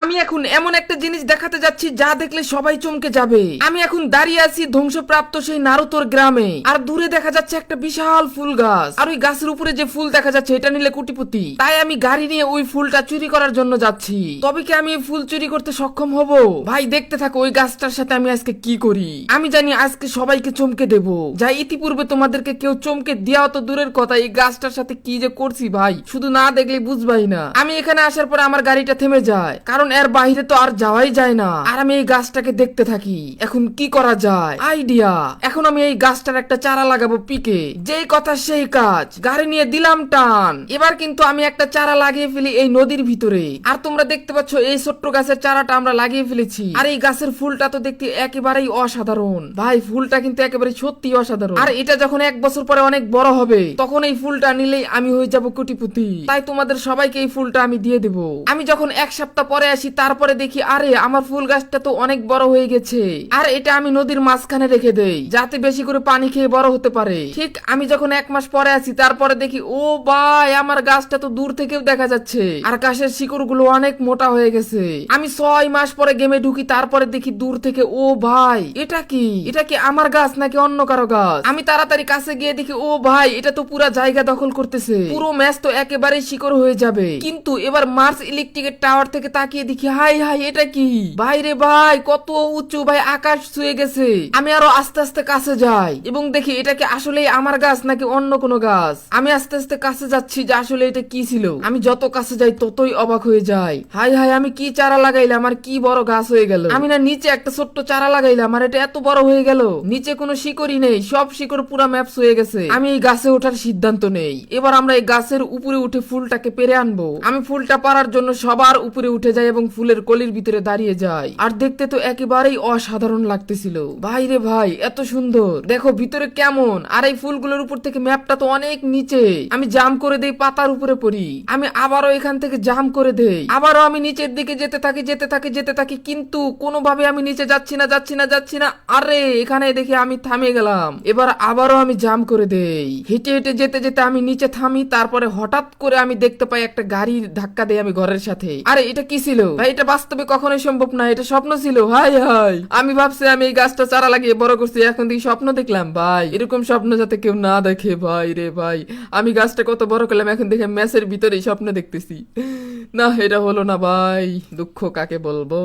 আমি এখন এমন একটা জিনিস দেখাতে যাচ্ছি যা দেখলে সবাই চমকে যাবে। আমি এখন দাঁড়িয়ে আছি ধ্বংসপ্রাপ্ত সেই নারুতোর গ্রামে, আর দূরে দেখা যাচ্ছে একটা বিশাল ফুল গাছ, আর ওই গাছের উপরে যে ফুল দেখা যাচ্ছে এটা নিলে কোটিপতি। তাই আমি গাড়ি নিয়ে ওই ফুলটা চুরি করার জন্য যাচ্ছি। তবে কি আমি এই ফুল চুরি করতে সক্ষম হব? ভাই দেখতে থাকো ওই গাছটার সাথে আমি আজকে কি করি। আমি জানি আজকে সবাইকে চমকে দেব, যা ইতিপূর্বে তোমাদেরকে কেউ চমকে দেওয়া তো দূরের কথা, এই গাছটার সাথে কি যে করছি ভাই শুধু না দেখলে বুঝবাই না। আমি এখানে আসার পরে আমার গাড়িটা থেমে যায়, কারণ এর বাইরে তো আর যাওয়াই যায় না। আর আমি এই গাছটাকে দেখতে থাকি এখন কি করা যায়। আইডিয়া, এখন আমি এই গাছটার একটা চারা লাগাবো পিকে। যেই কথা সেই কাজ, গাড়ি নিয়ে দিলাম টান। এবার কিন্তু আমি একটা চারা লাগিয়ে ফেলি এই নদীর ভিতরে। আর তোমরা দেখতে পাচ্ছ এই ছোট্ট গাছের চারাটা আমরা লাগিয়ে ফেলেছি। আর এই গাছের ফুলটা তো দেখতে একেবারেই অসাধারণ ভাই, ফুলটা কিন্তু একেবারে সত্যি অসাধারণ। আর এটা যখন 1 বছর পরে অনেক বড় হবে তখন এই ফুলটা নিলেই আমি হয়ে যাব কোটিপতি। তাই তোমাদের সবাইকে এই ফুলটা আমি দিয়ে দেব। আমি যখন 1 সপ্তাহ পরে আসি তারপরে দেখি আরে আমার ফুল গাছটা তো অনেক বড় হয়ে গেছে। আর এটা আমি নদীর মাঝখানে রেখে দেই যাতে বেশি করে পানি খেয়ে বড় হতে পারে। ঠিক আমি যখন 1 মাস পরে আসি তারপরে দেখি ও ভাই আমার গাছটা তো দূর থেকেও দেখা যাচ্ছে, আর গাছের শিকড় গুলো অনেক মোটা হয়ে গেছে। আমি 6 মাস পরে গেমে ঢুকি তারপরে দেখি দূর থেকে ও ভাই এটা কি আমার গাছ নাকি অন্য কারো গাছ। আমি তাড়াতাড়ি কাছে গিয়ে দেখি ও ভাই এটা তো পুরো জায়গা দখল করতেছে, পুরো ম্যাচ তো একেবারে শিকড় হয়ে যাবে। কিন্তু এবার মার্স ইলেকট্রিকের টাওয়ার থেকে তাকিয়ে দেখি হাই হাই এটা কি ভাই রে ভাই, কত উঁচু ভাই, আকাশ ছুঁয়ে গেছে। আমি আরো আস্তে আস্তে কাছে যাই এবং দেখি এটা কি আসলে আমার গাছ নাকি অন্য কোনো গাছ। আমি আস্তে আস্তে কাছে যাচ্ছি যে আসলে এটা কি ছিল। আমি যত কাছে যাই ততই অবাক হয়ে যাই। হাই হাই আমি কি চারা লাগাইলাম আর কি বড় গাছ হয়ে গেল। আমি না নিচে একটা ছোট্ট চারা লাগাইলাম আর এটা এত বড় হয়ে গেল। নিচে কোনো শিকড়ই নেই, সব শিকড় পুরা ম্যাপস হয়ে গেছে। আমি এই গাছে ওঠার সিদ্ধান্ত নেই। এবার আমরা এই গাছের উপরে উঠে ফুলটাকে পেরে আনবো। আমি ফুলটা পারার জন্য সবার উপরে উঠে যাই এবং ফুলের কলির ভিতরে দাঁড়িয়ে যাই। আর দেখতে তো একেবারেই অসাধারণ লাগতেছিল ভাই রে ভাই, এত সুন্দর দেখো ভিতরে কেমন। আর এই ফুলগুলোর উপর থেকে ম্যাপটা তো অনেক নিচে। আমি জাম করে দেই, পাতার উপরে পড়ি। আমি আবারও এখান থেকে জাম করে দেই, আবারও আমি নিচের দিকে যেতে থাকি কিন্তু কোনোভাবে আমি নিচে যাচ্ছি না। আরে এখানে দেখি আমি থামে গেলাম। এবার আবারও আমি জাম করে দেই, হেঁটে হেঁটে যেতে আমি নিচে থামি। তারপরে হঠাৎ করে আমি দেখতে পাই একটা গাড়ির ধাক্কা দেয় আমি ঘরের সাথে। আরে এটা কি ছিল ভাই, এটা বাস্তবে কখনোই সম্ভব না, এটা স্বপ্ন ছিল। হাই হাই আমি ভাবছি আমি এই গাছটা চারা লাগিয়ে বড় করছি, এখন দেখি স্বপ্ন দেখলাম। ভাই এরকম স্বপ্ন যাতে কেউ না দেখে ভাই রে ভাই। আমি গাছটা কত বড় করলাম, এখন দেখে ম্যাচের ভিতরেই স্বপ্ন দেখতেছি। না এটা হলো না ভাই, দুঃখ কাকে বলবো।